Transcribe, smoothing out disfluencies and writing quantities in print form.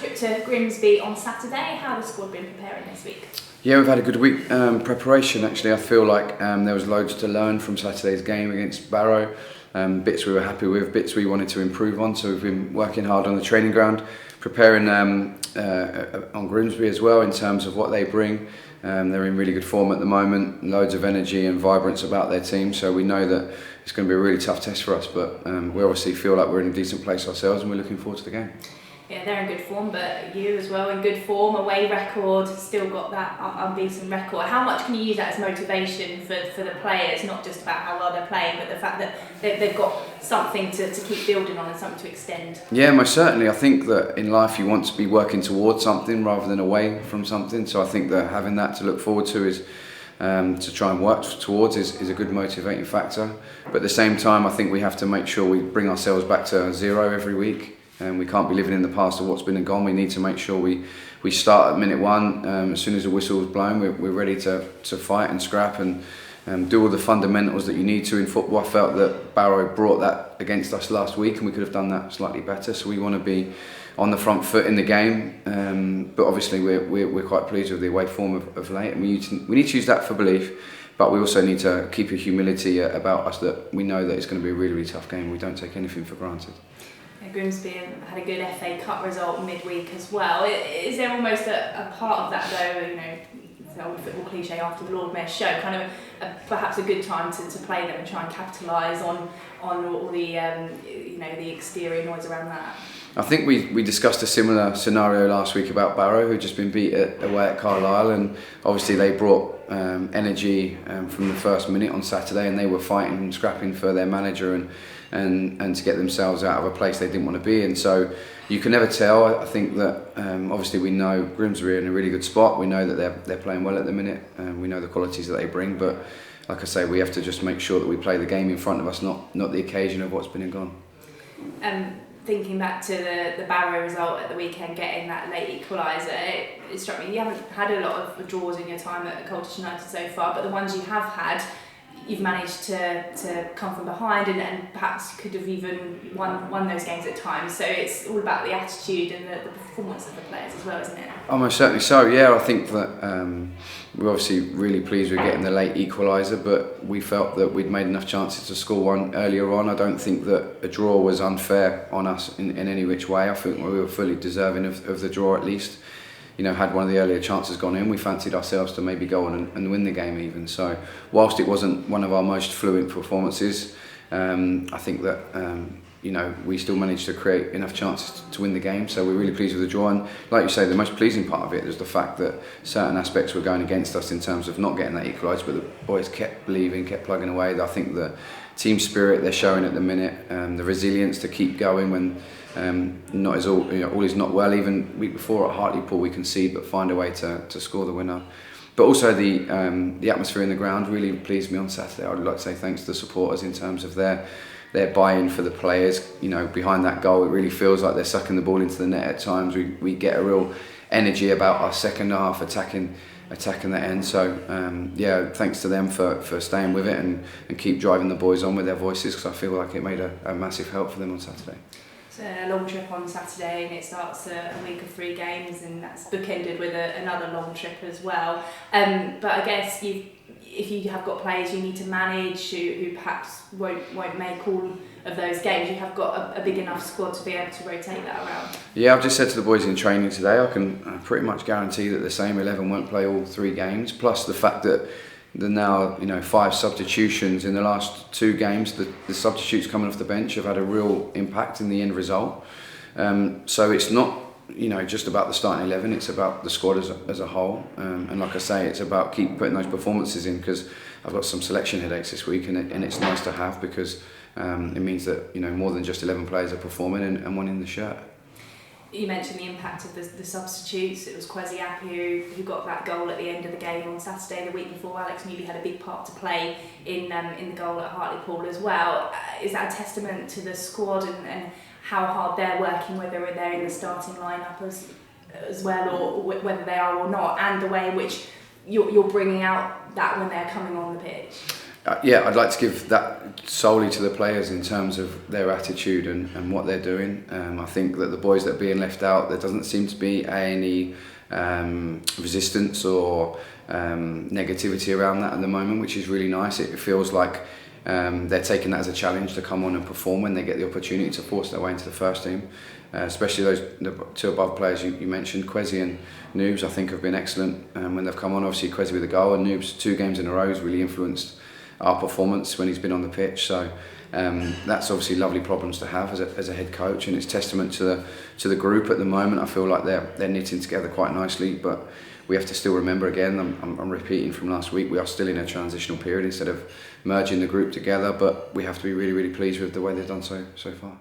trip to Grimsby on Saturday. How has the squad been preparing this week? Yeah, we've had a good week preparation actually. I feel like there was loads to learn from Saturday's game against Barrow. Bits we were happy with, bits we wanted to improve on. So we've been working hard on the training ground, preparing on Grimsby as well in terms of what they bring. They're in really good form at the moment, loads of energy and vibrance about their team. So we know that it's going to be a really tough test for us, but we obviously feel like we're in a decent place ourselves and we're looking forward to the game. Yeah, they're in good form, but you as well in good form. Away record, still got that unbeaten record. How much can you use that as motivation for the players? Not just about how well they're playing, but the fact that they've got something to keep building on and something to extend. Yeah, most certainly. I think that in life you want to be working towards something rather than away from something. So I think that having that to look forward to is to try and work towards is a good motivating factor. But at the same time, I think we have to make sure we bring ourselves back to zero every week. And we can't be living in the past of what's been and gone. We need to make sure we start at minute one. As soon as the whistle is blown, we're ready to fight and scrap and do all the fundamentals that you need to in football. I felt that Barrow brought that against us last week and we could have done that slightly better. So we want to be on the front foot in the game. But obviously we're quite pleased with the away form of late. And we need to use that for belief. But we also need to keep a humility about us that we know that it's going to be a really, really tough game. We don't take anything for granted. Grimsby had a good FA Cup result midweek as well. Is there almost a part of that though, you know, the old football cliche after the Lord Mayor's show, kind of perhaps a good time to play them and try and capitalise on all the the exterior noise around that? I think we discussed a similar scenario last week about Barrow, who'd just been beat away at Carlisle, and obviously they brought energy from the first minute on Saturday, and they were fighting and scrapping for their manager and to get themselves out of a place they didn't want to be in. So you can never tell. I think that obviously we know Grimsby are in a really good spot. We know that they're playing well at the minute, and we know the qualities that they bring. But like I say, we have to just make sure that we play the game in front of us, not the occasion of what's been and gone. Thinking back to the Barrow result at the weekend, getting that late equaliser, it struck me you haven't had a lot of draws in your time at Colchester United so far, but the ones you have had, you've managed to come from behind and perhaps could have even won those games at times. So it's all about the attitude and the performance of the players as well, isn't it? Almost certainly so, yeah. I think that we're obviously really pleased with getting the late equaliser, but we felt that we'd made enough chances to score one earlier on. I don't think that a draw was unfair on us in any which way. I think we were fully deserving of the draw at least. You know, had one of the earlier chances gone in, we fancied ourselves to maybe go on and win the game even. So whilst it wasn't one of our most fluent performances, I think that we still managed to create enough chances to win the game. So we're really pleased with the draw. And like you say, the most pleasing part of it is the fact that certain aspects were going against us in terms of not getting that equalised, but the boys kept believing, kept plugging away. I think the team spirit they're showing at the minute, the resilience to keep going when all is not well. Even week before at Hartlepool we concede but find a way to score the winner. But also the atmosphere in the ground really pleased me on Saturday. I'd like to say thanks to the supporters in terms of their buy-in for the players. You know, behind that goal, it really feels like they're sucking the ball into the net at times. We get a real energy about our second half attacking the end. So thanks to them for staying with it and keep driving the boys on with their voices, because I feel like it made a massive help for them on Saturday. It's a long trip on Saturday and it starts a week of 3 games, and that's bookended with another long trip as well. But I guess if you have got players you need to manage who perhaps won't make all of those games, you have got a big enough squad to be able to rotate that around. Yeah, I've just said to the boys in training today, I can pretty much guarantee that the same 11 won't play all 3 games, plus the fact that there are now 5 substitutions in the last 2 games. The substitutes coming off the bench have had a real impact in the end result. So it's not just about the starting 11, it's about the squad as a whole. And like I say, it's about keep putting those performances in, because I've got some selection headaches this week, and it's nice to have, because it means that more than just 11 players are performing and winning the shirt. You mentioned the impact of the substitutes. It was Kwesi Appiah who got that goal at the end of the game on Saturday. The week before, Alex Neely had a big part to play in the goal at Hartlepool as well. Is that a testament to the squad and how hard they're working, whether they're in the starting lineup as well, or whether they are or not, and the way in which you're bringing out that when they're coming on the pitch? Yeah, I'd like to give that solely to the players in terms of their attitude and what they're doing. I think that the boys that are being left out, there doesn't seem to be any resistance or negativity around that at the moment, which is really nice. It feels like they're taking that as a challenge to come on and perform when they get the opportunity to force their way into the first team. Especially the two above players you mentioned, Kwesi and Noobs, I think have been excellent when they've come on. Obviously Kwesi with a goal, and Noobs 2 games in a row has really influenced our performance when he's been on the pitch. So that's obviously lovely problems to have as a head coach, and it's testament to the group at the moment. I feel like they're knitting together quite nicely, but we have to still remember again, I'm repeating from last week, we are still in a transitional period instead of merging the group together, but we have to be really, really pleased with the way they've done so far.